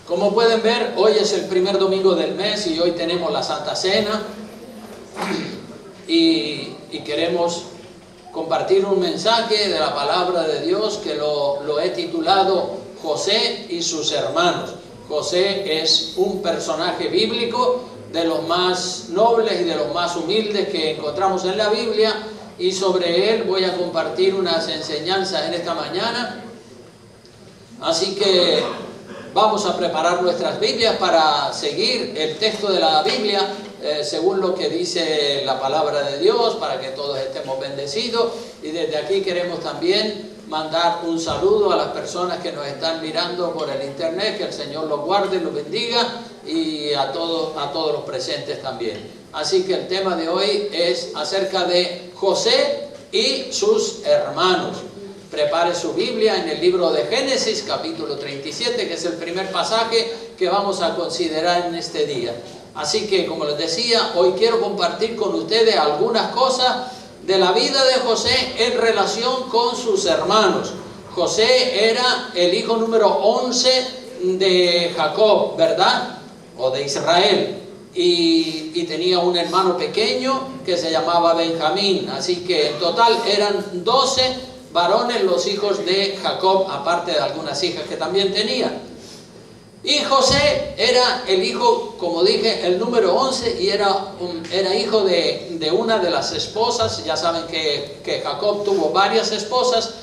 Como pueden ver, hoy es el primer domingo del mes y hoy tenemos la Santa Cena y queremos compartir un mensaje de la palabra de Dios que lo he titulado José y sus hermanos. José es un personaje bíblico de los más nobles y de los más humildes que encontramos en la Biblia, y sobre él voy a compartir unas enseñanzas en esta mañana. Así que vamos a preparar nuestras Biblias para seguir el texto de la Biblia según lo que dice la palabra de Dios, para que todos estemos bendecidos. Y desde aquí queremos también mandar un saludo a las personas que nos están mirando por el internet, que el Señor los guarde, los bendiga, y a todos los presentes también. Así que el tema de hoy es acerca de José y sus hermanos. Prepare su Biblia en el libro de Génesis, capítulo 37, que es el primer pasaje que vamos a considerar en este día. Así que, como les decía, hoy quiero compartir con ustedes algunas cosas de la vida de José en relación con sus hermanos. José era el hijo número 11 de Jacob, ¿verdad? O de Israel. Y tenía un hermano pequeño que se llamaba Benjamín. Así que en total eran 12 varones los hijos de Jacob, aparte de algunas hijas que también tenía. Y José era el hijo, como dije, el número 11, y era hijo de una de las esposas. Ya saben que Jacob tuvo varias esposas.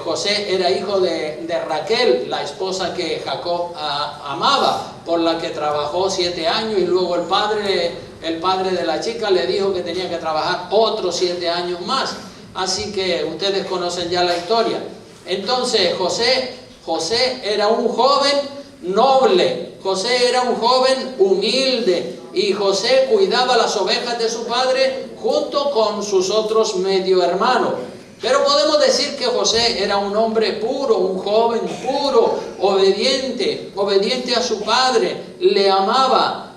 José era hijo de Raquel, la esposa que Jacob amaba, por la que trabajó 7 años, y luego el padre de la chica le dijo que tenía que trabajar otros 7 años más. Así que ustedes conocen ya la historia. Entonces José era un joven noble, José era un joven humilde, y José cuidaba las ovejas de su padre junto con sus otros medio hermanos. Pero podemos decir que José era un hombre puro, un joven puro, obediente a su padre, le amaba.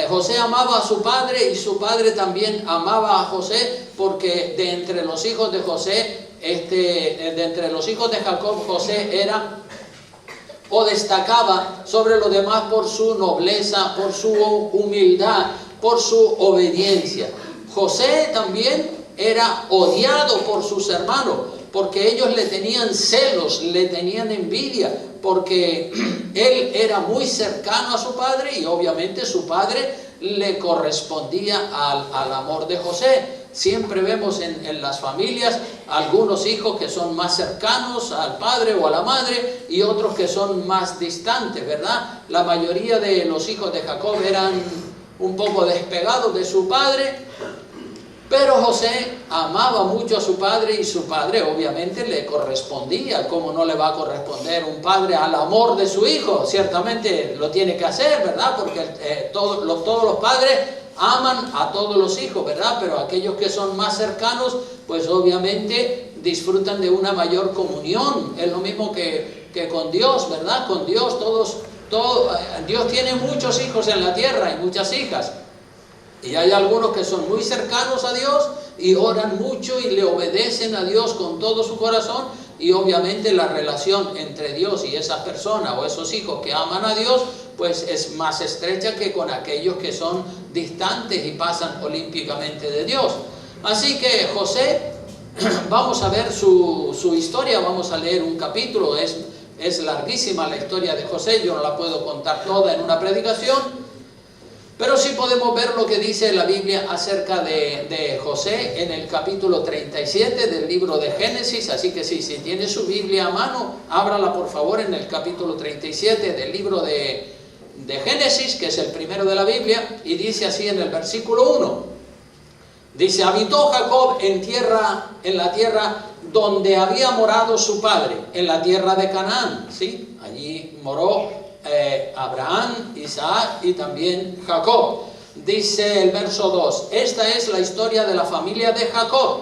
José amaba a su padre, y su padre también amaba a José, porque de entre los hijos de José, de entre los hijos de Jacob, José era o destacaba sobre los demás por su nobleza, por su humildad, por su obediencia. José también era odiado por sus hermanos, porque ellos le tenían celos, le tenían envidia, porque él era muy cercano a su padre, y obviamente su padre le correspondía al amor de José. Siempre vemos en las familias algunos hijos que son más cercanos al padre o a la madre, y otros que son más distantes, ¿verdad? La mayoría de los hijos de Jacob eran un poco despegados de su padre, pero José amaba mucho a su padre, y su padre obviamente le correspondía. ¿Cómo no le va a corresponder un padre al amor de su hijo? Ciertamente lo tiene que hacer, ¿verdad? Porque todos los padres aman a todos los hijos, ¿verdad? Pero aquellos que son más cercanos, pues obviamente disfrutan de una mayor comunión. Es lo mismo que con Dios, ¿verdad? Con Dios Dios tiene muchos hijos en la tierra y muchas hijas. Y hay algunos que son muy cercanos a Dios y oran mucho y le obedecen a Dios con todo su corazón, y obviamente la relación entre Dios y esas personas o esos hijos que aman a Dios pues es más estrecha que con aquellos que son distantes y pasan olímpicamente de Dios. Así que José, vamos a ver su historia, vamos a leer un capítulo. Es larguísima la historia de José, yo no la puedo contar toda en una predicación, pero sí podemos ver lo que dice la Biblia acerca de José en el capítulo 37 del libro de Génesis. Así que si tiene su Biblia a mano, ábrala por favor en el capítulo 37 del libro de Génesis, que es el primero de la Biblia, y dice así en el versículo 1. Dice: habitó Jacob en la tierra donde había morado su padre, en la tierra de Canaán. ¿Sí? Allí moró Abraham, Isaac y también Jacob. Dice el verso 2: esta es la historia de la familia de Jacob.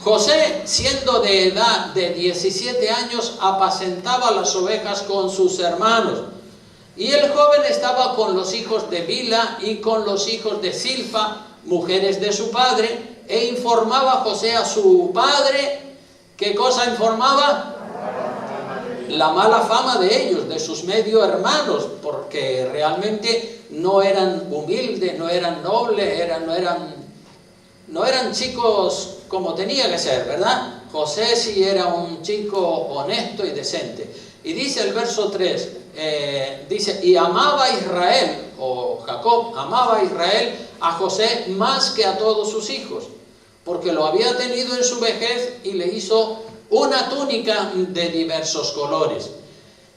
José, siendo de edad de 17 años, apacentaba las ovejas con sus hermanos. Y el joven estaba con los hijos de Bilha y con los hijos de Silpa, mujeres de su padre, e informaba José a su padre. ¿Qué cosa informaba? la mala fama de ellos, de sus medio hermanos, porque realmente no eran humildes, no eran nobles, no eran chicos como tenía que ser, ¿verdad? José sí era un chico honesto y decente. Y dice el verso 3, dice, y amaba Israel, o Jacob amaba a Israel, a José más que a todos sus hijos, porque lo había tenido en su vejez y le hizo una túnica de diversos colores.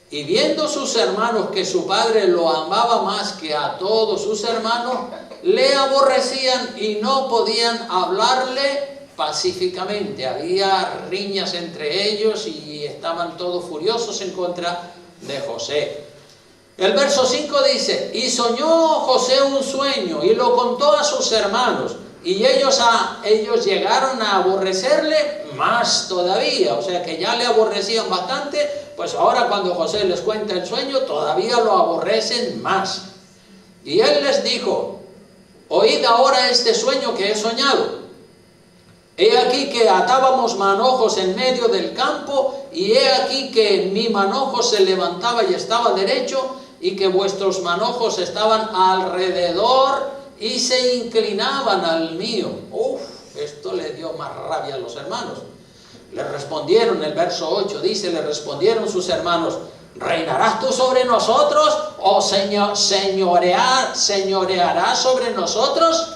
Y viendo sus hermanos que su padre lo amaba más que a todos sus hermanos, le aborrecían y no podían hablarle pacíficamente. Había riñas entre ellos y estaban todos furiosos en contra de José. El verso 5 dice, y soñó José un sueño y lo contó a sus hermanos, y ellos llegaron a aborrecerle más todavía, o sea que ya le aborrecían bastante, pues ahora cuando José les cuenta el sueño todavía lo aborrecen más. Y él les dijo, oíd ahora este sueño que he soñado. He aquí que atábamos manojos en medio del campo, y he aquí que mi manojo se levantaba y estaba derecho, y que vuestros manojos estaban alrededor y se inclinaban al mío. Esto le dio más rabia a los hermanos. Le respondieron, el verso 8 dice, le respondieron sus hermanos, ¿reinarás tú sobre nosotros o señorearás sobre nosotros?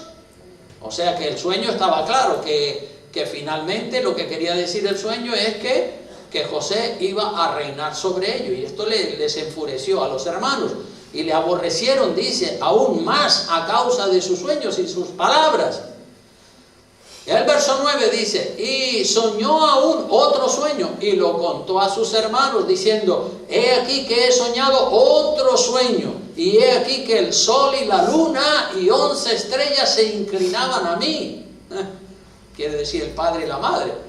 O sea que el sueño estaba claro, que finalmente lo que quería decir el sueño es que José iba a reinar sobre ellos, y esto les enfureció a los hermanos, y le aborrecieron, dice, aún más a causa de sus sueños y sus palabras. El verso 9 dice, y soñó aún otro sueño, y lo contó a sus hermanos, diciendo, he aquí que he soñado otro sueño, y he aquí que el sol y la luna y 11 estrellas se inclinaban a mí. Quiere decir el padre y la madre.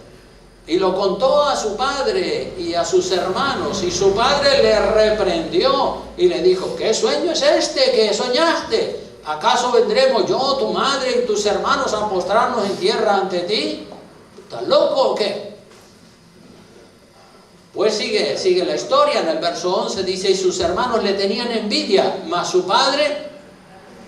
Y lo contó a su padre y a sus hermanos, y su padre le reprendió y le dijo, ¿qué sueño es este que soñaste? ¿Acaso vendremos yo, tu madre y tus hermanos a postrarnos en tierra ante ti? ¿Estás loco o qué? Pues sigue la historia. En el verso 11 dice, y sus hermanos le tenían envidia, mas su padre,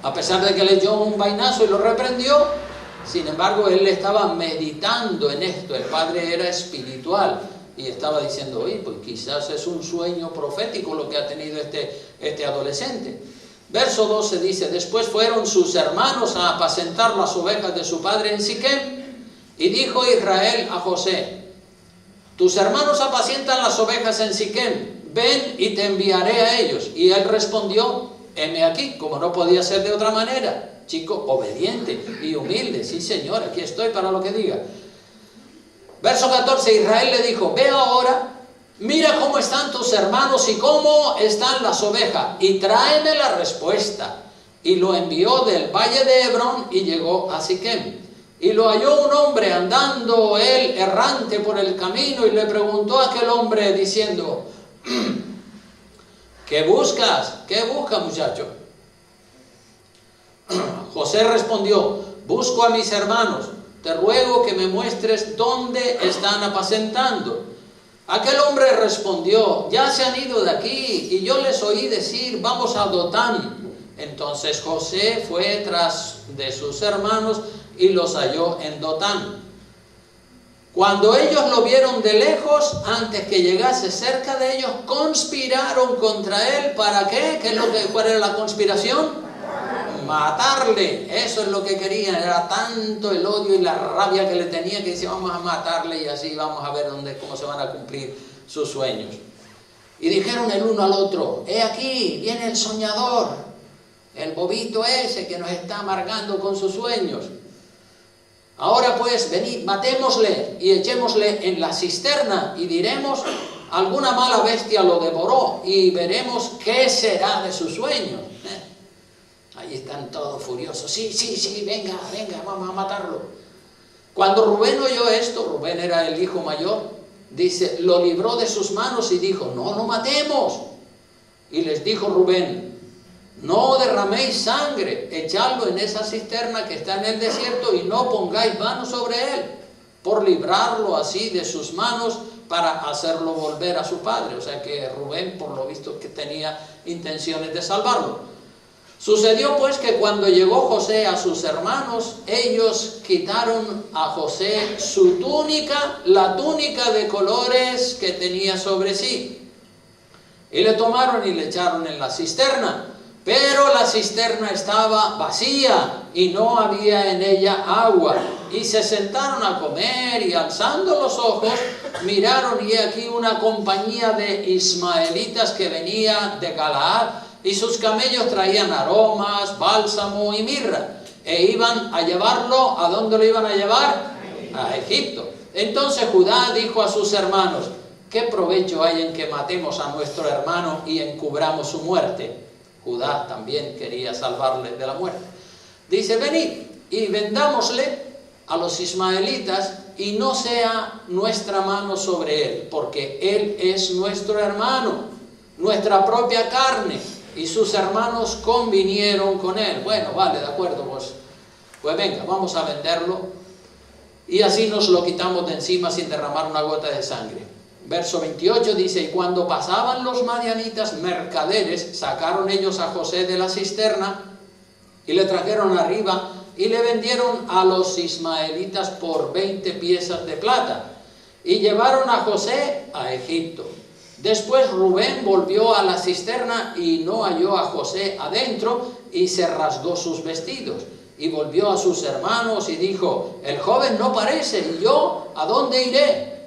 a pesar de que le dio un vainazo y lo reprendió, sin embargo, él estaba meditando en esto. El padre era espiritual y estaba diciendo, oye, pues quizás es un sueño profético lo que ha tenido este adolescente. Verso 12 dice, después fueron sus hermanos a apacentar las ovejas de su padre en Siquem, y dijo Israel a José, tus hermanos apacientan las ovejas en Siquem, ven y te enviaré a ellos. Y él respondió, heme aquí, como no podía ser de otra manera. Chico obediente y humilde, sí señor, aquí estoy para lo que diga. Verso 14, Israel le dijo, ve ahora, mira cómo están tus hermanos y cómo están las ovejas, y tráeme la respuesta. Y lo envió del valle de Hebrón y llegó a Siquem. Y lo halló un hombre andando él errante por el camino, y le preguntó a aquel hombre diciendo, ¿qué buscas? ¿Qué buscas, muchacho? José respondió, busco a mis hermanos, te ruego que me muestres dónde están apacentando. Aquel hombre respondió, ya se han ido de aquí, y yo les oí decir, vamos a Dotán. Entonces José fue tras de sus hermanos y los halló en Dotán. Cuando ellos lo vieron de lejos, antes que llegase cerca de ellos, conspiraron contra él. ¿Para qué? ¿Cuál era la conspiración? Matarle. Eso es lo que querían. Era tanto el odio y la rabia que le tenía que decía, vamos a matarle y así vamos a ver cómo se van a cumplir sus sueños. Y dijeron el uno al otro, he aquí, viene el soñador, el bobito ese que nos está amargando con sus sueños. Ahora pues, venid, matémosle y echémosle en la cisterna, y diremos, alguna mala bestia lo devoró, y veremos qué será de sus sueños. Ahí están todos furiosos. Sí, venga, vamos a matarlo. Cuando Rubén oyó esto, Rubén era el hijo mayor, dice, lo libró de sus manos y dijo, no lo matemos. Y les dijo Rubén, no derraméis sangre, echadlo en esa cisterna que está en el desierto y no pongáis mano sobre él, por librarlo así de sus manos, para hacerlo volver a su padre. O sea que Rubén, por lo visto, que tenía intenciones de salvarlo. Sucedió pues que cuando llegó José a sus hermanos, ellos quitaron a José su túnica, la túnica de colores que tenía sobre sí, y le tomaron y le echaron en la cisterna. Pero la cisterna estaba vacía y no había en ella agua. Y se sentaron a comer y alzando los ojos miraron, y aquí una compañía de ismaelitas que venía de Galaad, y sus camellos traían aromas, bálsamo y mirra, e iban a llevarlo. ¿A dónde lo iban a llevar? A Egipto. Entonces Judá dijo a sus hermanos: ¿qué provecho hay en que matemos a nuestro hermano y encubramos su muerte? Judá también quería salvarle de la muerte. Dice: venid y vendámosle a los ismaelitas, y no sea nuestra mano sobre él, porque él es nuestro hermano, nuestra propia carne. Y sus hermanos convinieron con él. Bueno, vale, de acuerdo, pues venga, vamos a venderlo, y así nos lo quitamos de encima sin derramar una gota de sangre. Verso 28 dice: y cuando pasaban los madianitas mercaderes, sacaron ellos a José de la cisterna y le trajeron arriba y le vendieron a los ismaelitas por 20 piezas de plata, y llevaron a José a Egipto. Después Rubén volvió a la cisterna y no halló a José adentro, y se rasgó sus vestidos, y volvió a sus hermanos y dijo: el joven no parece, ¿y yo a dónde iré?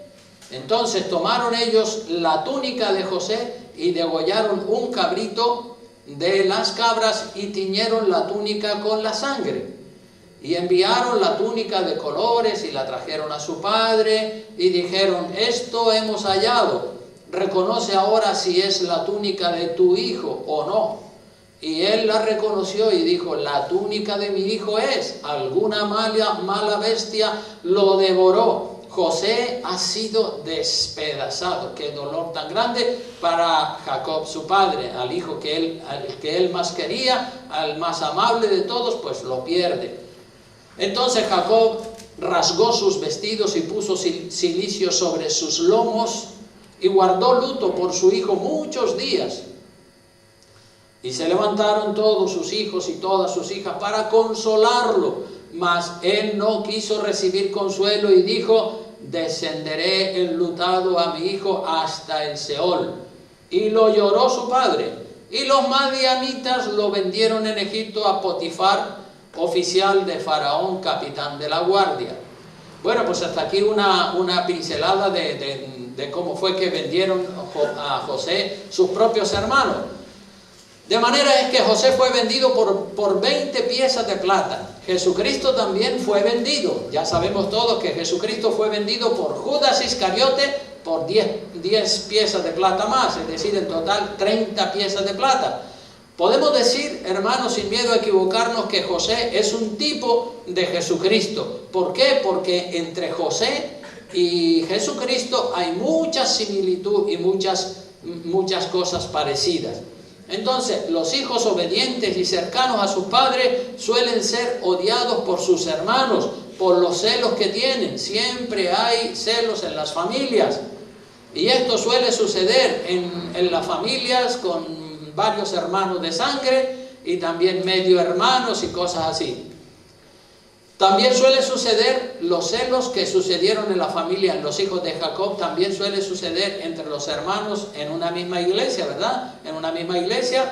Entonces tomaron ellos la túnica de José y degollaron un cabrito de las cabras y tiñeron la túnica con la sangre. Y enviaron la túnica de colores y la trajeron a su padre y dijeron: esto hemos hallado, reconoce ahora si es la túnica de tu hijo o no. Y él la reconoció y dijo: la túnica de mi hijo es, alguna mala bestia lo devoró. José ha sido despedazado. Qué dolor tan grande para Jacob su padre. Al hijo que él más quería, al más amable de todos, pues lo pierde. Entonces Jacob rasgó sus vestidos y puso cilicio sobre sus lomos y guardó luto por su hijo muchos días. Y se levantaron todos sus hijos y todas sus hijas para consolarlo, mas él no quiso recibir consuelo y dijo: descenderé enlutado a mi hijo hasta el Seol. Y lo lloró su padre. Y los madianitas lo vendieron en Egipto a Potifar, oficial de Faraón, capitán de la guardia. Bueno, pues hasta aquí una pincelada de cómo fue que vendieron a José sus propios hermanos. De manera es que José fue vendido por 20 piezas de plata. Jesucristo también fue vendido. Ya sabemos todos que Jesucristo fue vendido por Judas Iscariote por 10 piezas de plata más, es decir, en total 30 piezas de plata. Podemos decir, hermanos, sin miedo a equivocarnos, que José es un tipo de Jesucristo. ¿Por qué? Porque entre José y Jesucristo hay mucha similitud y muchas cosas parecidas. Entonces, los hijos obedientes y cercanos a sus padres suelen ser odiados por sus hermanos, por los celos que tienen. Siempre hay celos en las familias. Y esto suele suceder en las familias con varios hermanos de sangre y también medio hermanos y cosas así. También suele suceder los celos que sucedieron en la familia, en los hijos de Jacob, también suele suceder entre los hermanos en una misma iglesia, ¿verdad? En una misma iglesia,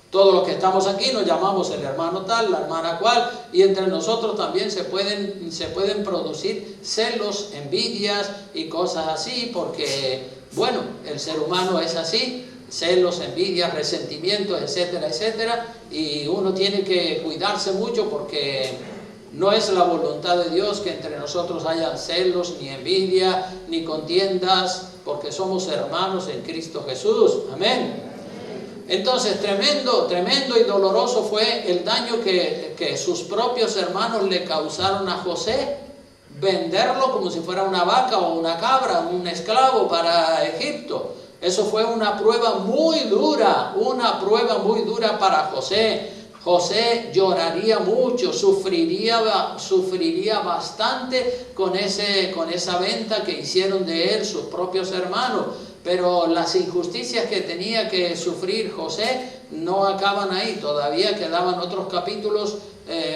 todos los que estamos aquí nos llamamos el hermano tal, la hermana cual, y entre nosotros también se pueden producir celos, envidias y cosas así, porque, bueno, el ser humano es así. Celos, envidias, resentimientos, etcétera, etcétera, y uno tiene que cuidarse mucho porque no es la voluntad de Dios que entre nosotros haya celos, ni envidia, ni contiendas, porque somos hermanos en Cristo Jesús. Amén. Entonces, tremendo y doloroso fue el daño que sus propios hermanos le causaron a José. Venderlo como si fuera una vaca o una cabra, un esclavo para Egipto. Eso fue una prueba muy dura para José. José lloraría mucho, sufriría bastante con esa venta que hicieron de él sus propios hermanos. Pero las injusticias que tenía que sufrir José no acaban ahí, todavía quedaban otros capítulos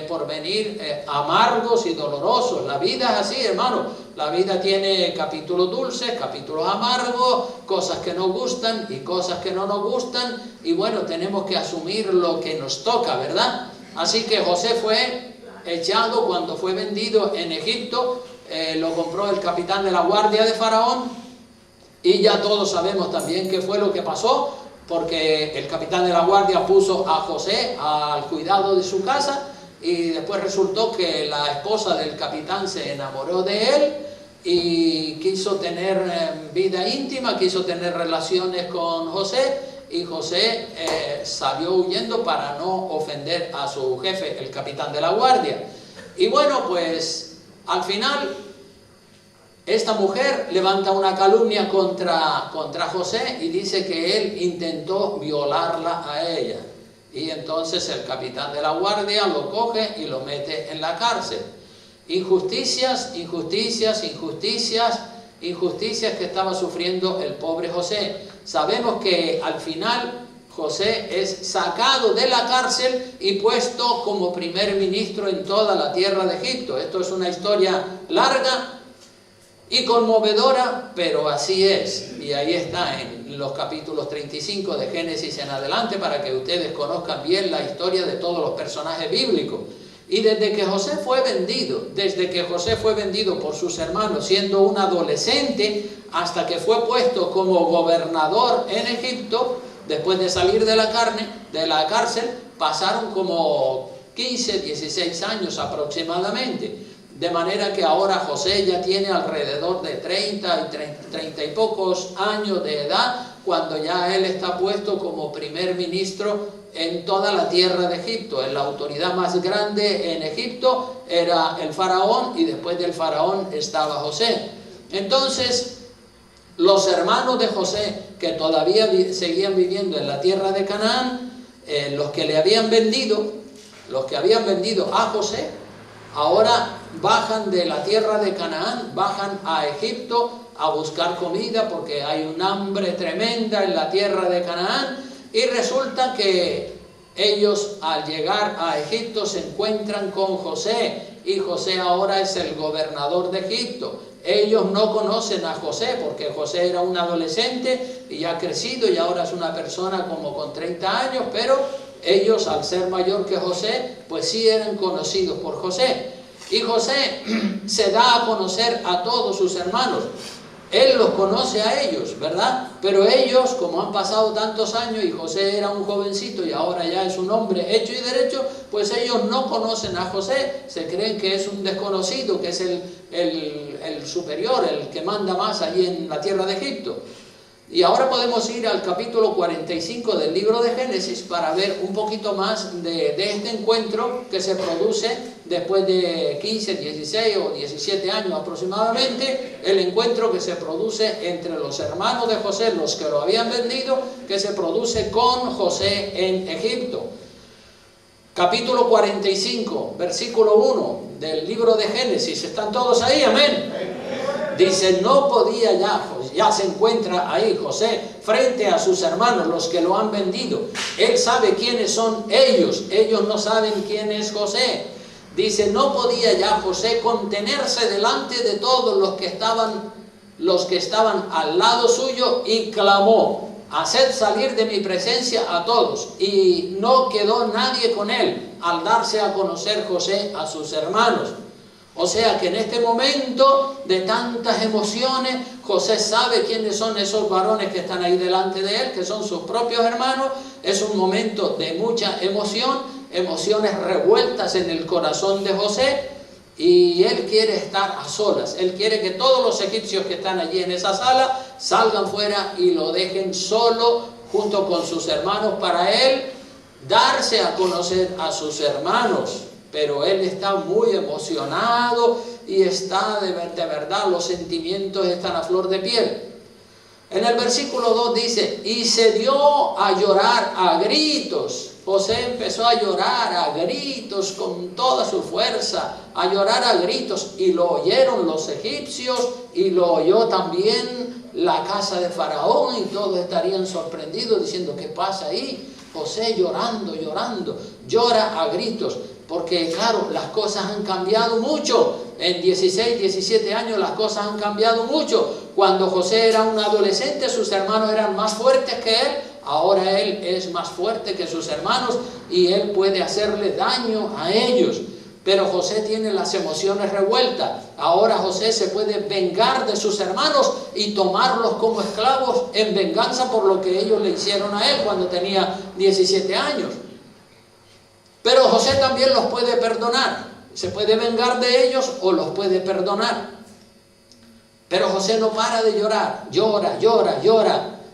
por venir, amargos y dolorosos. La vida es así, hermano, la vida tiene capítulos dulces, capítulos amargos, cosas que nos gustan y cosas que no nos gustan, y bueno, tenemos que asumir lo que nos toca, ¿verdad? Así que José fue echado cuando fue vendido en Egipto, lo compró el capitán de la guardia de Faraón, y ya todos sabemos también qué fue lo que pasó, porque el capitán de la guardia puso a José al cuidado de su casa, y después resultó que la esposa del capitán se enamoró de él y quiso tener vida íntima, quiso tener relaciones con José, y José salió huyendo para no ofender a su jefe, el capitán de la guardia. Y bueno, pues al final esta mujer levanta una calumnia contra José y dice que él intentó violarla a ella. Y entonces el capitán de la guardia lo coge y lo mete en la cárcel. Injusticias, injusticias, injusticias, injusticias que estaba sufriendo el pobre José. Sabemos que al final José es sacado de la cárcel y puesto como primer ministro en toda la tierra de Egipto. Esto es una historia larga y conmovedora, pero así es. Y ahí está en los capítulos 35 de Génesis en adelante, para que ustedes conozcan bien la historia de todos los personajes bíblicos. Y desde que José fue vendido por sus hermanos siendo un adolescente, hasta que fue puesto como gobernador en Egipto, después de salir de la cárcel, pasaron como 15, 16 años aproximadamente. De manera que ahora José ya tiene alrededor de 30 y pocos años de edad, cuando ya él está puesto como primer ministro en toda la tierra de Egipto. La autoridad más grande en Egipto era el faraón, y después del faraón estaba José. Entonces, los hermanos de José, que todavía seguían viviendo en la tierra de Canaán, los que habían vendido a José, ahora bajan de la tierra de Canaán, bajan a Egipto a buscar comida, porque hay un hambre tremenda en la tierra de Canaán, y resulta que ellos al llegar a Egipto se encuentran con José, y José ahora es el gobernador de Egipto. Ellos no conocen a José, porque José era un adolescente y ya crecido, y ahora es una persona como con 30 años, pero ellos, al ser mayor que José, pues sí eran conocidos por José. Y José se da a conocer a todos sus hermanos. Él los conoce a ellos, ¿verdad? Pero ellos, como han pasado tantos años y José era un jovencito y ahora ya es un hombre hecho y derecho, pues ellos no conocen a José, se creen que es un desconocido, que es el superior, el que manda más allí en la tierra de Egipto. Y ahora podemos ir al capítulo 45 del libro de Génesis para ver un poquito más de este encuentro que se produce después de 15, 16 o 17 años aproximadamente, el encuentro que se produce entre los hermanos de José, los que lo habían vendido, que se produce con José en Egipto. Capítulo 45, versículo 1 del libro de Génesis. ¿Están todos ahí? Amén. Dice, no podía ya se encuentra ahí José frente a sus hermanos, los que lo han vendido. Él sabe quiénes son ellos no saben quién es José. Dice, no podía ya José contenerse delante de todos los que estaban al lado suyo, y clamó, haced salir de mi presencia a todos. Y no quedó nadie con él al darse a conocer José a sus hermanos. O sea que en este momento de tantas emociones, José sabe quiénes son esos varones que están ahí delante de él, que son sus propios hermanos. Es un momento de mucha emoción, emociones revueltas en el corazón de José, y él quiere estar a solas. Él quiere que todos los egipcios que están allí en esa sala salgan fuera y lo dejen solo junto con sus hermanos, para él darse a conocer a sus hermanos. Pero él está muy emocionado y está de verdad, los sentimientos están a flor de piel. En el versículo 2 dice, y se dio a llorar a gritos. José empezó a llorar a gritos con toda su fuerza, a llorar a gritos, y lo oyeron los egipcios, y lo oyó también la casa de Faraón, y todos estarían sorprendidos diciendo, ¿qué pasa ahí? José llorando, llora a gritos, porque claro, las cosas han cambiado mucho. En 16, 17 años las cosas han cambiado mucho. Cuando José era un adolescente, sus hermanos eran más fuertes que él. Ahora él es más fuerte que sus hermanos y él puede hacerle daño a ellos. Pero José tiene las emociones revueltas. Ahora José se puede vengar de sus hermanos y tomarlos como esclavos en venganza por lo que ellos le hicieron a él cuando tenía 17 años. Pero José también los puede perdonar. Se puede vengar de ellos o los puede perdonar. Pero José no para de llorar. Llora.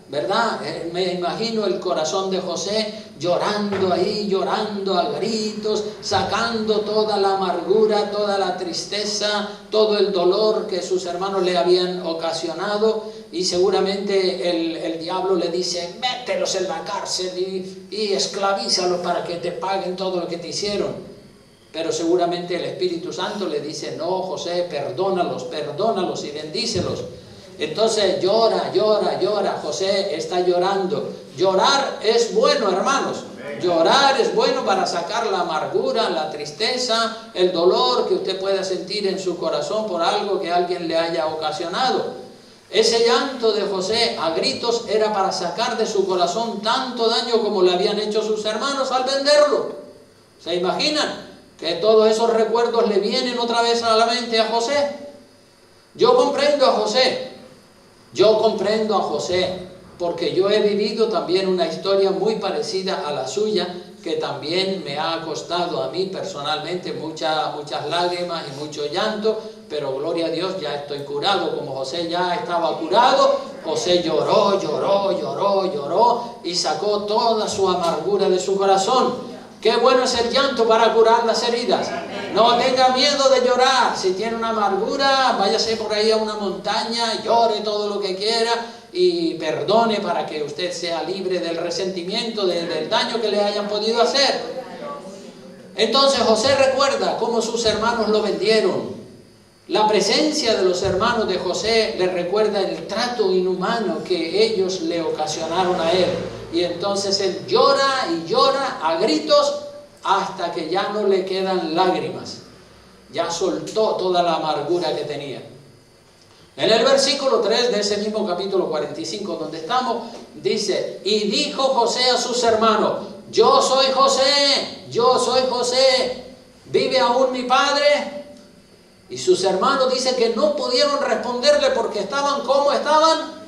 ¿Verdad? Me imagino el corazón de José llorando ahí, llorando a gritos, sacando toda la amargura, toda la tristeza, todo el dolor que sus hermanos le habían ocasionado. Y seguramente el diablo le dice, mételos en la cárcel y esclavízalos para que te paguen todo lo que te hicieron. Pero seguramente el Espíritu Santo le dice, no, José, perdónalos y bendícelos. Entonces llora, José está llorando. Llorar es bueno, hermanos. Llorar es bueno para sacar la amargura, la tristeza, el dolor que usted pueda sentir en su corazón por algo que alguien le haya ocasionado. Ese llanto de José a gritos era para sacar de su corazón tanto daño como le habían hecho sus hermanos al venderlo. ¿Se imaginan? Que todos esos recuerdos le vienen otra vez a la mente a José. Yo comprendo a José, porque yo he vivido también una historia muy parecida a la suya, que también me ha costado a mí personalmente muchas lágrimas y mucho llanto, pero gloria a Dios, ya estoy curado. Como José ya estaba curado, José lloró y sacó toda su amargura de su corazón. Qué bueno es el llanto para curar las heridas. No tenga miedo de llorar. Si tiene una amargura, váyase por ahí a una montaña, llore todo lo que quiera y perdone para que usted sea libre del resentimiento, del daño que le hayan podido hacer. Entonces José recuerda cómo sus hermanos lo vendieron. La presencia de los hermanos de José le recuerda el trato inhumano que ellos le ocasionaron a él. Y entonces él llora a gritos hasta que ya no le quedan lágrimas. Ya soltó toda la amargura que tenía. En el versículo 3 de ese mismo capítulo 45 donde estamos, dice, y dijo José a sus hermanos, yo soy José, ¿vive aún mi padre? Y sus hermanos dicen que no pudieron responderle porque estaban, ¿cómo estaban?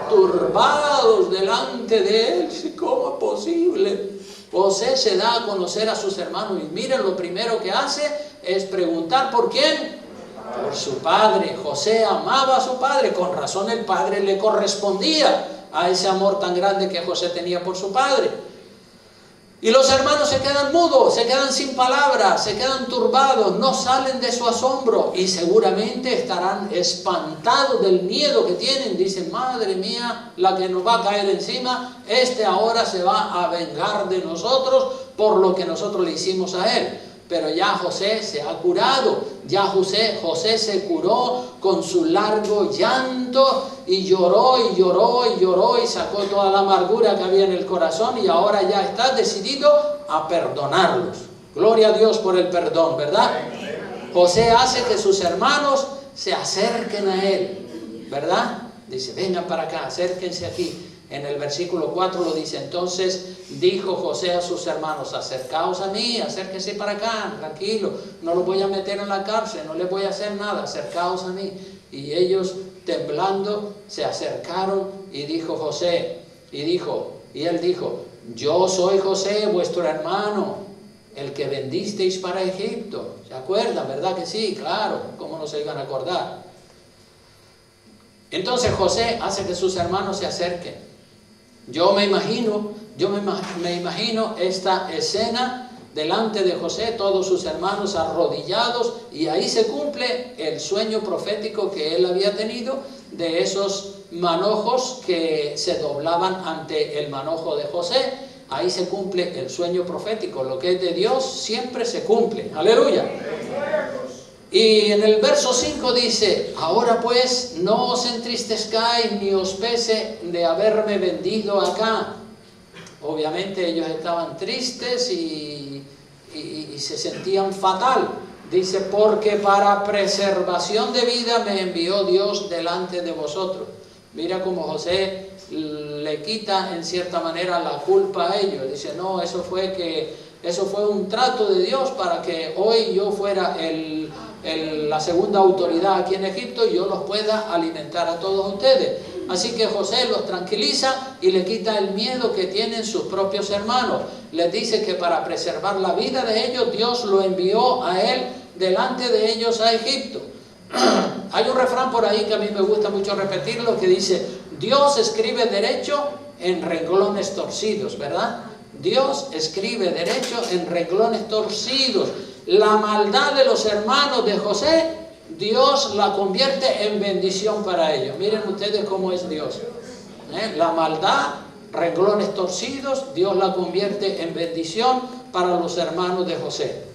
Turbados delante de él. ¿Cómo es posible? José se da a conocer a sus hermanos y miren, lo primero que hace es preguntar ¿por quién? Por su padre. José amaba a su padre, con razón el padre le correspondía a ese amor tan grande que José tenía por su padre. Y los hermanos se quedan mudos, se quedan sin palabras, se quedan turbados, no salen de su asombro y seguramente estarán espantados del miedo que tienen. Dicen, madre mía, la que nos va a caer encima, ahora se va a vengar de nosotros por lo que nosotros le hicimos a él. Pero ya José se ha curado, ya José se curó con su largo llanto y lloró y sacó toda la amargura que había en el corazón y ahora ya está decidido a perdonarlos. Gloria a Dios por el perdón, ¿verdad? José hace que sus hermanos se acerquen a él, ¿verdad? Dice, vengan para acá, acérquense aquí. En el versículo 4 lo dice, entonces dijo José a sus hermanos, acercaos a mí, acérquense para acá, tranquilo, no los voy a meter en la cárcel, no les voy a hacer nada, acercaos a mí. Y ellos temblando se acercaron y dijo y él dijo, yo soy José, vuestro hermano, el que vendisteis para Egipto. ¿Se acuerdan, verdad que sí? Claro, ¿cómo no se iban a acordar? Entonces José hace que sus hermanos se acerquen. Yo me imagino esta escena delante de José, todos sus hermanos arrodillados, y ahí se cumple el sueño profético que él había tenido de esos manojos que se doblaban ante el manojo de José. Ahí se cumple el sueño profético. Lo que es de Dios siempre se cumple. ¡Aleluya! Y en el verso 5 dice: ahora pues no os entristezcáis ni os pese de haberme vendido acá. Obviamente ellos estaban tristes y se sentían fatal. Dice: porque para preservación de vida me envió Dios delante de vosotros. Mira cómo José le quita en cierta manera la culpa a ellos. Dice: no, eso fue un trato de Dios para que hoy yo fuera la segunda autoridad aquí en Egipto y yo los pueda alimentar a todos ustedes. Así que José los tranquiliza y le quita el miedo que tienen sus propios hermanos. Les dice que para preservar la vida de ellos, Dios lo envió a él delante de ellos a Egipto. Hay un refrán por ahí que a mí me gusta mucho repetirlo, que dice: Dios escribe derecho en renglones torcidos, ¿verdad? Dios escribe derecho en renglones torcidos. La maldad de los hermanos de José, Dios la convierte en bendición para ellos. Miren ustedes cómo es Dios. La maldad, renglones torcidos, Dios la convierte en bendición para los hermanos de José.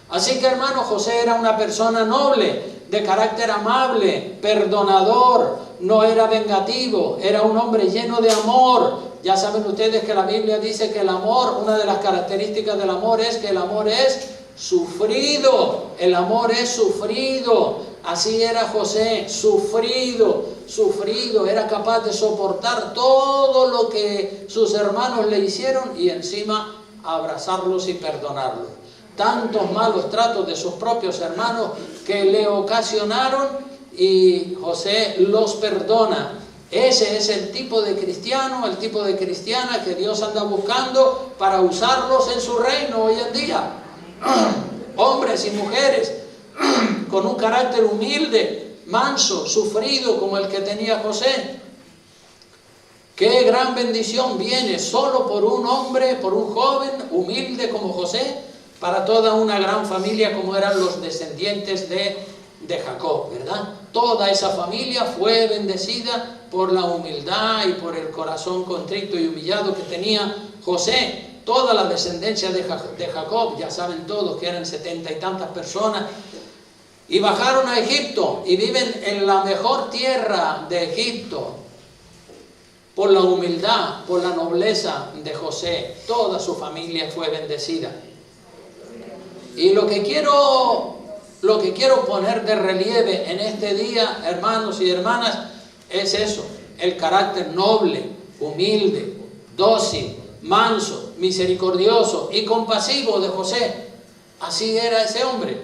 Así que, hermano, José era una persona noble, de carácter amable, perdonador, no era vengativo, era un hombre lleno de amor. Ya saben ustedes que la Biblia dice que el amor, una de las características del amor es que el amor es sufrido. El amor es sufrido. Así era José, sufrido, era capaz de soportar todo lo que sus hermanos le hicieron y encima abrazarlos y perdonarlos. Tantos malos tratos de sus propios hermanos que le ocasionaron, y José los perdona. Ese es el tipo de cristiano, el tipo de cristiana que Dios anda buscando para usarlos en su reino hoy en día. Hombres y mujeres con un carácter humilde, manso, sufrido como el que tenía José. Qué gran bendición viene solo por un hombre, por un joven humilde como José, para toda una gran familia como eran los descendientes de Jacob, ¿verdad? Toda esa familia fue bendecida por la humildad y por el corazón contrito y humillado que tenía José. Toda la descendencia de Jacob, ya saben todos que eran 70 y tantas personas, y bajaron a Egipto y viven en la mejor tierra de Egipto por la humildad, por la nobleza de José. Toda su familia fue bendecida. Y lo que quiero poner de relieve en este día, hermanos y hermanas, es eso: el carácter noble, humilde, dócil, manso, misericordioso y compasivo de José. Así era ese hombre.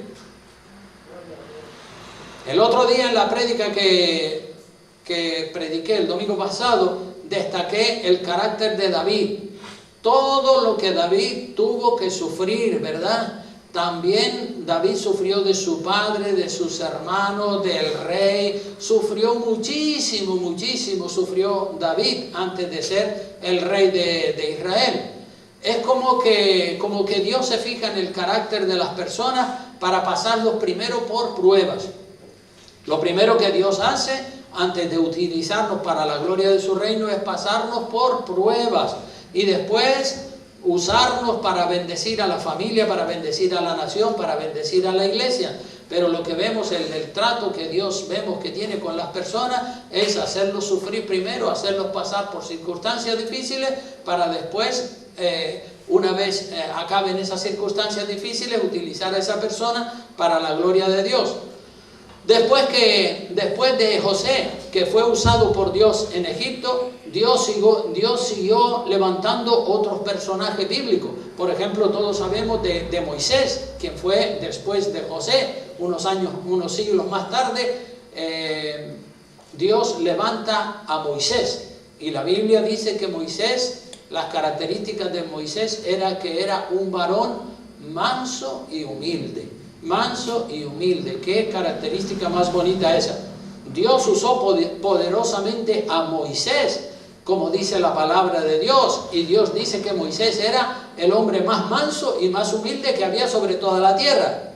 El otro día en la prédica que prediqué el domingo pasado, destaqué el carácter de David. Todo lo que David tuvo que sufrir, ¿verdad? También David sufrió de su padre, de sus hermanos, del rey. Sufrió muchísimo, muchísimo sufrió David antes de ser el rey de Israel. Es como que Dios se fija en el carácter de las personas para pasarlos primero por pruebas. Lo primero que Dios hace antes de utilizarnos para la gloria de su reino es pasarnos por pruebas y después usarnos para bendecir a la familia, para bendecir a la nación, para bendecir a la iglesia. Pero lo que vemos, el trato que Dios vemos que tiene con las personas, es hacerlos sufrir primero, hacerlos pasar por circunstancias difíciles, para después, una vez acaben esas circunstancias difíciles, utilizar a esa persona para la gloria de Dios. Después de José, que fue usado por Dios en Egipto, Dios siguió levantando otros personajes bíblicos. Por ejemplo, todos sabemos de Moisés, quien fue después de José, unos siglos más tarde. Dios levanta a Moisés, y la Biblia dice que Moisés, las características de Moisés era que era un varón manso y humilde. Manso y humilde. Qué característica más bonita esa. Dios usó poderosamente a Moisés, como dice la palabra de Dios, y Dios dice que Moisés era el hombre más manso y más humilde que había sobre toda la tierra.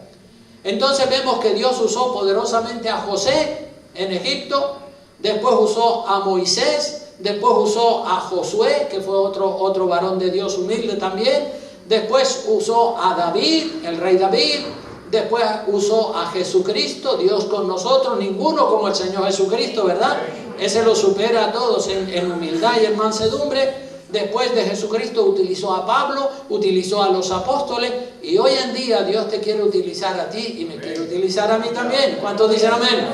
Entonces vemos que Dios usó poderosamente a José en Egipto, después usó a Moisés, después usó a Josué, que fue otro varón de Dios humilde también, después usó a David, el rey David, después usó a Jesucristo, Dios con nosotros, ninguno como el Señor Jesucristo, ¿verdad? Ese lo supera a todos en humildad y en mansedumbre. Después de Jesucristo utilizó a Pablo, utilizó a los apóstoles, y hoy en día Dios te quiere utilizar a ti y me quiere utilizar a mí también. ¿Cuántos dicen amén?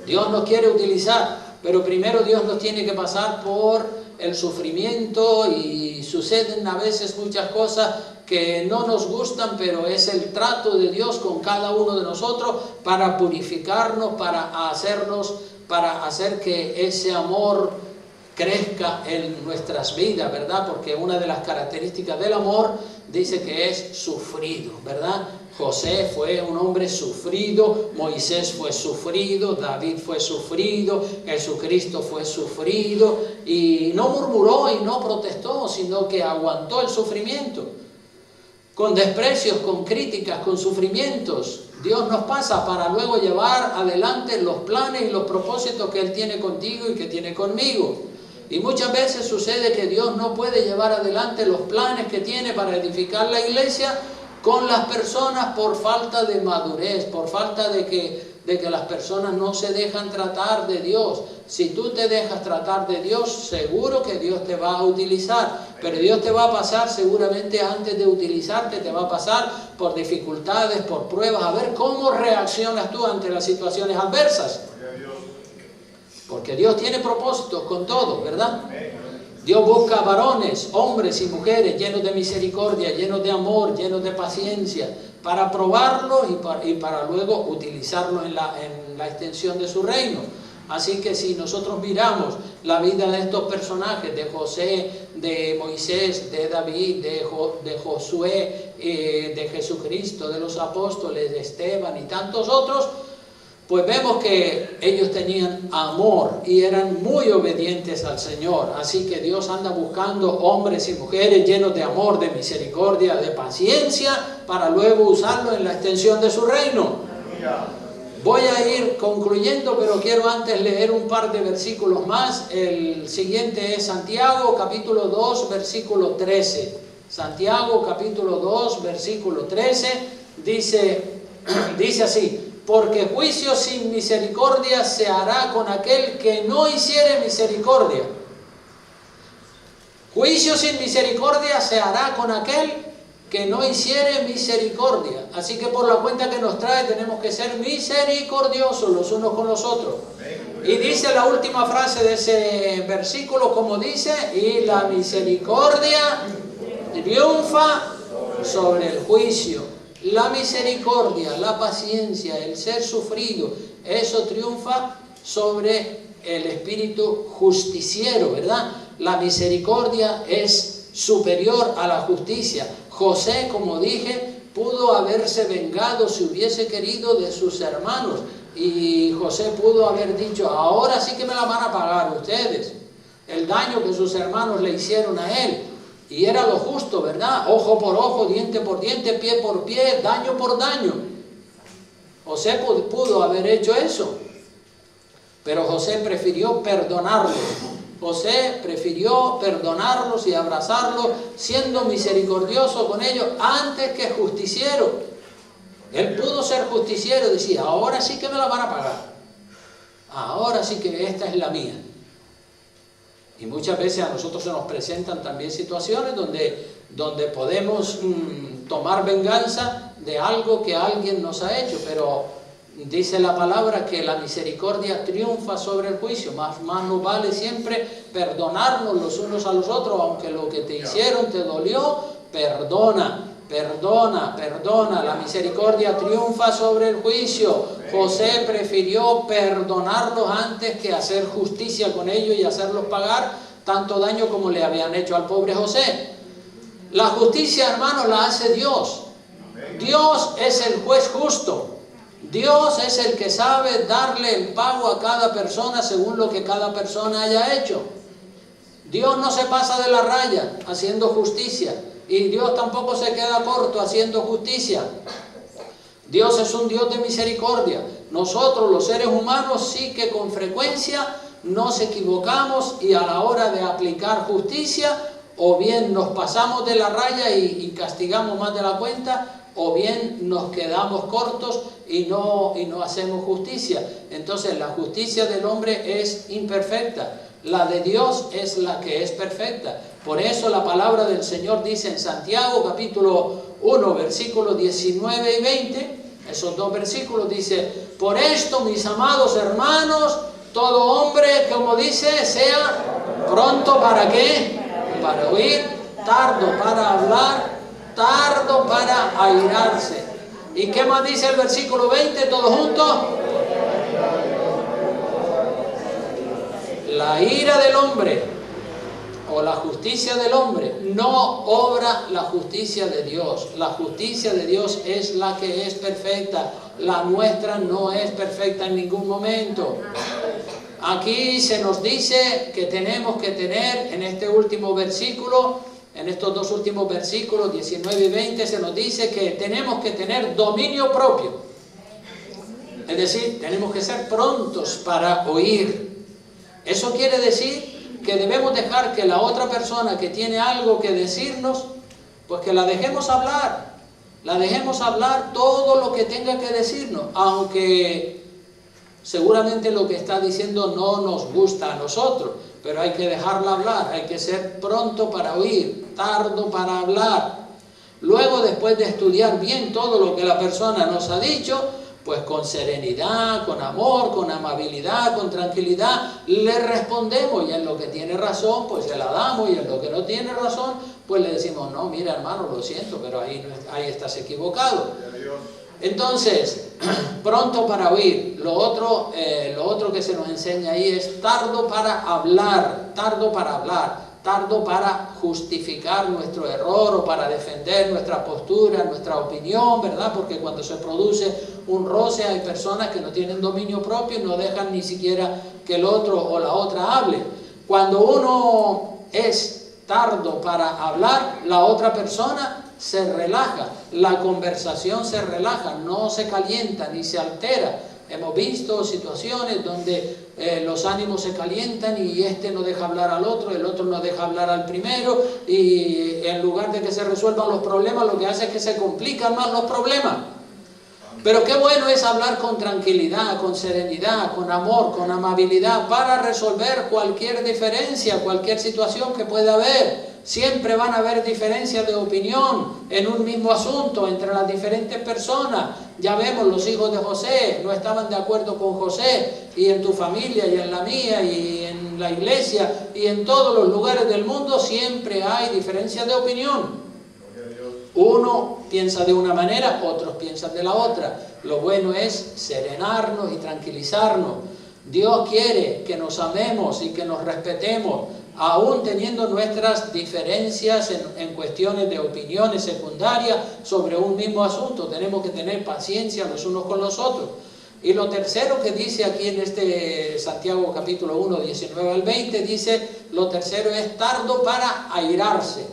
Dios nos quiere utilizar, pero primero Dios nos tiene que pasar por el sufrimiento, y suceden a veces muchas cosas que no nos gustan, pero es el trato de Dios con cada uno de nosotros para purificarnos, para hacer que ese amor crezca en nuestras vidas, ¿verdad? Porque una de las características del amor dice que es sufrido, ¿verdad? José fue un hombre sufrido, Moisés fue sufrido, David fue sufrido, Jesucristo fue sufrido, y no murmuró y no protestó, sino que aguantó el sufrimiento. Con desprecios, con críticas, con sufrimientos, Dios nos pasa para luego llevar adelante los planes y los propósitos que Él tiene contigo y que tiene conmigo. Y muchas veces sucede que Dios no puede llevar adelante los planes que tiene para edificar la iglesia con las personas por falta de madurez, por falta de que las personas no se dejan tratar de Dios. Si tú te dejas tratar de Dios, seguro que Dios te va a utilizar, pero Dios te va a pasar seguramente antes de utilizarte, te va a pasar por dificultades, por pruebas, a ver cómo reaccionas tú ante las situaciones adversas. Porque Dios tiene propósitos con todo, ¿verdad? Dios busca varones, hombres y mujeres llenos de misericordia, llenos de amor, llenos de paciencia, para probarlos y para luego utilizarlos en la extensión de su reino. Así que si nosotros miramos la vida de estos personajes, de José, de Moisés, de David, de Josué, de Jesucristo, de los apóstoles, de Esteban y tantos otros, pues vemos que ellos tenían amor y eran muy obedientes al Señor. Así que Dios anda buscando hombres y mujeres llenos de amor, de misericordia, de paciencia, para luego usarlo en la extensión de su reino. Voy a ir concluyendo, pero quiero antes leer un par de versículos más. El siguiente es Santiago, capítulo 2, versículo 13. Santiago, capítulo 2, versículo 13, dice así: porque juicio sin misericordia se hará con aquel que no hiciere misericordia. Juicio sin misericordia se hará con aquel que no hiciere misericordia. Así que por la cuenta que nos trae tenemos que ser misericordiosos los unos con los otros. Y dice la última frase de ese versículo, como dice: y la misericordia triunfa sobre el juicio. La misericordia, la paciencia, el ser sufrido, eso triunfa sobre el espíritu justiciero, ¿verdad? La misericordia es superior a la justicia. José, como dije, pudo haberse vengado si hubiese querido de sus hermanos. Y José pudo haber dicho: ahora sí que me la van a pagar ustedes, el daño que sus hermanos le hicieron a él. Y era lo justo, ¿verdad? Ojo por ojo, diente por diente, pie por pie, daño por daño. José pudo haber hecho eso, pero José prefirió perdonarlos. José prefirió perdonarlos y abrazarlos, siendo misericordioso con ellos antes que justiciero. Él pudo ser justiciero, decía: ahora sí que me la van a pagar, ahora sí que esta es la mía. Y muchas veces a nosotros se nos presentan también situaciones donde podemos tomar venganza de algo que alguien nos ha hecho, pero dice la palabra que la misericordia triunfa sobre el juicio. Más nos vale siempre perdonarnos los unos a los otros, aunque lo que te hicieron te dolió, perdona. La misericordia triunfa sobre el juicio. José prefirió perdonarlos antes que hacer justicia con ellos y hacerlos pagar tanto daño como le habían hecho al pobre José. La justicia, hermanos, la hace Dios. Dios es el juez justo. Dios es el que sabe darle el pago a cada persona según lo que cada persona haya hecho. Dios no se pasa de la raya haciendo justicia. Y Dios tampoco se queda corto haciendo justicia. Dios es un Dios de misericordia. nosotros los seres humanos sí que con frecuencia nos equivocamos y a la hora de aplicar justicia, o bien nos pasamos de la raya y castigamos más de la cuenta, o bien nos quedamos cortos y no hacemos justicia. Entonces la justicia del hombre es imperfecta, la de Dios es la que es perfecta. Por eso la palabra del Señor dice en Santiago capítulo 1 versículos 19 y 20, esos dos versículos, dice: por esto, mis amados hermanos, todo hombre, como dice, sea pronto ¿para qué? Para oír, tardo para hablar, tardo para airarse. ¿Y qué más dice el versículo 20? ¿Todos juntos? La ira del hombre o la justicia del hombre no obra la justicia de Dios. La justicia de Dios es la que es perfecta. La nuestra no es perfecta en ningún momento. Aquí se nos dice que tenemos que tener, en este último versículo, en estos dos últimos versículos, 19 y 20, se nos dice que tenemos que tener dominio propio. Es decir, tenemos que ser prontos para oír. Eso quiere decir que debemos dejar que la otra persona que tiene algo que decirnos, pues que la dejemos hablar. La dejemos hablar todo lo que tenga que decirnos, aunque seguramente lo que está diciendo no nos gusta a nosotros, pero hay que dejarla hablar, hay que ser pronto para oír, tardo para hablar. Luego, después de estudiar bien todo lo que la persona nos ha dicho, pues con serenidad, con amor, con amabilidad, con tranquilidad, le respondemos, y en lo que tiene razón, pues se la damos, y en lo que no tiene razón, pues le decimos: no, mira hermano, lo siento, pero ahí estás equivocado. Entonces, pronto para oír. Lo otro que se nos enseña ahí es tardo para hablar, tardo para justificar nuestro error o para defender nuestra postura, nuestra opinión, ¿verdad? Porque cuando se produce un roce hay personas que no tienen dominio propio y no dejan ni siquiera que el otro o la otra hable. Cuando uno es tardo para hablar, la otra persona se relaja, la conversación se relaja, no se calienta ni se altera. Hemos visto situaciones donde los ánimos se calientan y este no deja hablar al otro, el otro no deja hablar al primero, y en lugar de que se resuelvan los problemas, lo que hace es que se complican más los problemas. Pero qué bueno es hablar con tranquilidad, con serenidad, con amor, con amabilidad, para resolver cualquier diferencia, cualquier situación que pueda haber. Siempre van a haber diferencias de opinión en un mismo asunto entre las diferentes personas. Ya vemos, los hijos de José no estaban de acuerdo con José, y en tu familia y en la mía y en la iglesia y en todos los lugares del mundo siempre hay diferencias de opinión. Uno piensa de una manera, otros piensan de la otra. Lo bueno es serenarnos y tranquilizarnos. Dios quiere que nos amemos y que nos respetemos, aún teniendo nuestras diferencias en cuestiones de opiniones secundarias sobre un mismo asunto. Tenemos que tener paciencia los unos con los otros. Y lo tercero que dice aquí en este Santiago capítulo 1, 19 al 20, dice, lo tercero es tardo para airarse,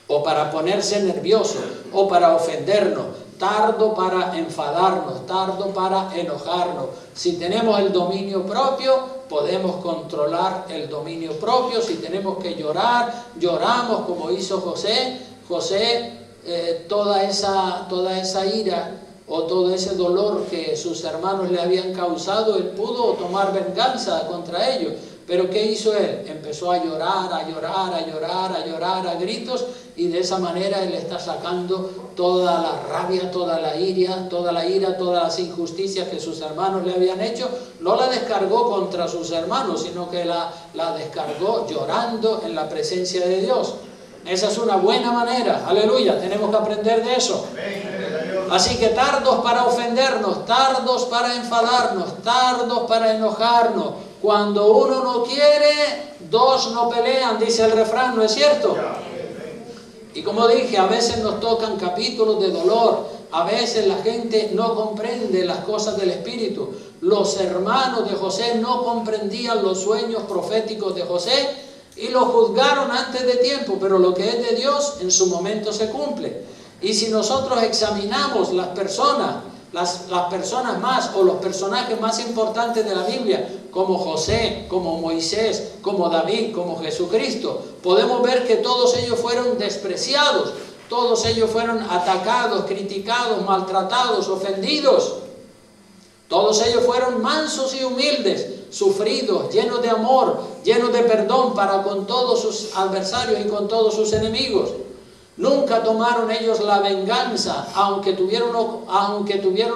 o para ponerse nervioso, o para ofendernos, tardo para enfadarnos, tardo para enojarnos. Si tenemos el dominio propio, podemos controlar el dominio propio. Si tenemos que llorar, lloramos como hizo José. Toda esa ira o todo ese dolor que sus hermanos le habían causado, él pudo tomar venganza contra ellos. Pero ¿qué hizo él? Empezó a llorar, a gritos, y de esa manera él está sacando toda la rabia, toda la ira, todas las injusticias que sus hermanos le habían hecho. No la descargó contra sus hermanos, sino que la descargó llorando en la presencia de Dios. Esa es una buena manera, aleluya, tenemos que aprender de eso. Así que tardos para ofendernos, tardos para enfadarnos, tardos para enojarnos. Cuando uno no quiere, dos no pelean, dice el refrán, ¿no es cierto? Y como dije, a veces nos tocan capítulos de dolor, a veces la gente no comprende las cosas del Espíritu. Los hermanos de José no comprendían los sueños proféticos de José y lo juzgaron antes de tiempo, pero lo que es de Dios en su momento se cumple. Y si nosotros examinamos las personas, las personas más o los personajes más importantes de la Biblia, como José, como Moisés, como David, como Jesucristo, podemos ver que todos ellos fueron despreciados, todos ellos fueron atacados, criticados, maltratados, ofendidos. Todos ellos fueron mansos y humildes, sufridos, llenos de amor, llenos de perdón para con todos sus adversarios y con todos sus enemigos. Nunca tomaron ellos la venganza, aunque tuvieron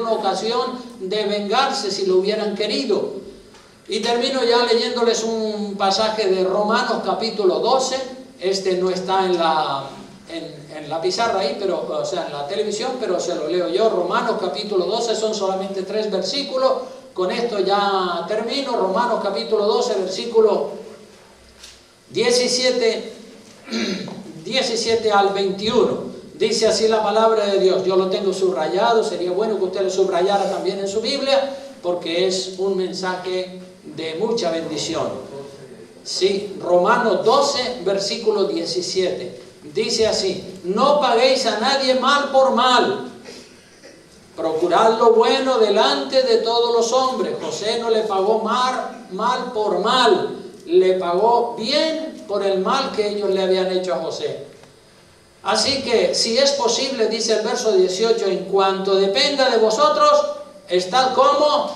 ocasión de vengarse si lo hubieran querido. Y termino ya leyéndoles un pasaje de Romanos capítulo 12. Este no está en la pizarra ahí, pero, o sea, en la televisión, pero se lo leo yo. Romanos capítulo 12, son solamente 3 versículos. Con esto ya termino. Romanos capítulo 12, versículo 17 al 21. Dice así la palabra de Dios. Yo lo tengo subrayado, sería bueno que usted lo subrayara también en su Biblia, porque es un mensaje de mucha bendición. Sí, Romanos 12, versículo 17. Dice así: no paguéis a nadie mal por mal, procurad lo bueno delante de todos los hombres. José no le pagó mal por mal, le pagó bien por el mal que ellos le habían hecho a José. Así que, si es posible, dice el verso 18, en cuanto dependa de vosotros, estad como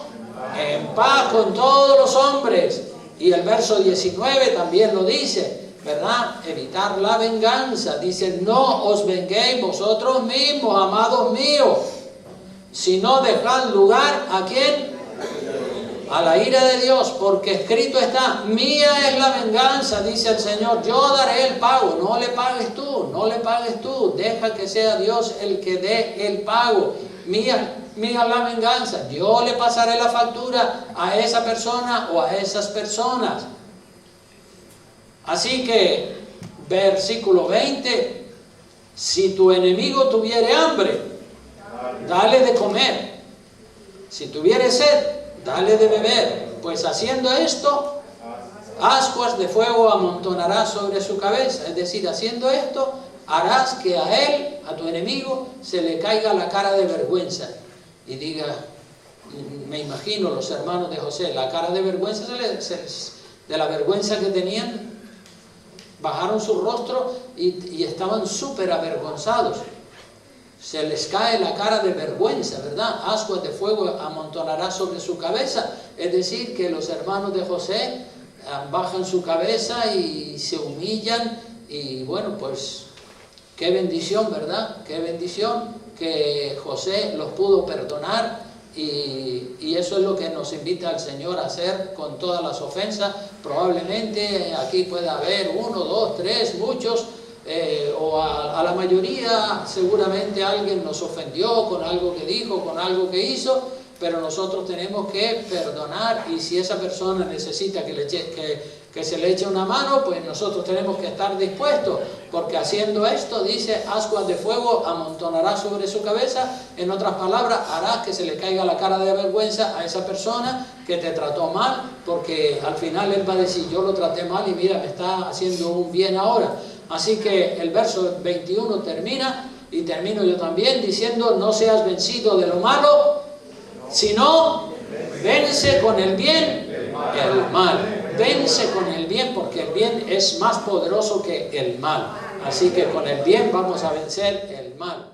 en paz con todos los hombres. Y el verso 19 también lo dice, ¿verdad? Evitar la venganza. Dice: no os venguéis vosotros mismos, amados míos, sino dejad lugar ¿a quién? A la ira de Dios, porque escrito está: mía es la venganza, dice el Señor, yo daré el pago. No le pagues tú, no le pagues tú, deja que sea Dios el que dé el pago. Mía la venganza, yo le pasaré la factura a esa persona o a esas personas. Así que, versículo 20, si tu enemigo tuviere hambre, dale de comer. Si tuviere sed, dale de beber, pues haciendo esto, ascuas de fuego amontonarás sobre su cabeza. Es decir, haciendo esto, harás que a él, a tu enemigo, se le caiga la cara de vergüenza. Y diga, me imagino los hermanos de José, la cara de vergüenza, de la vergüenza que tenían, bajaron su rostro y estaban súper avergonzados. Se les cae la cara de vergüenza, ¿verdad? Ascuas de fuego amontonará sobre su cabeza. Es decir, que los hermanos de José bajan su cabeza y se humillan. Y bueno, pues qué bendición, ¿verdad? Qué bendición que José los pudo perdonar. Y eso es lo que nos invita el Señor a hacer con todas las ofensas. Probablemente aquí pueda haber 1, 2, 3, muchos. O a la mayoría seguramente alguien nos ofendió con algo que dijo, con algo que hizo, pero nosotros tenemos que perdonar. Y si esa persona necesita que se le eche una mano, pues nosotros tenemos que estar dispuestos, porque haciendo esto, dice, ascuas de fuego amontonará sobre su cabeza. En otras palabras, harás que se le caiga la cara de vergüenza a esa persona que te trató mal, porque al final él va a decir: yo lo traté mal y mira, me está haciendo un bien ahora. Así que el verso 21 termina, y termino yo también diciendo: no seas vencido de lo malo, sino vence con el bien el mal. Vence con el bien, porque el bien es más poderoso que el mal. Así que con el bien vamos a vencer el mal.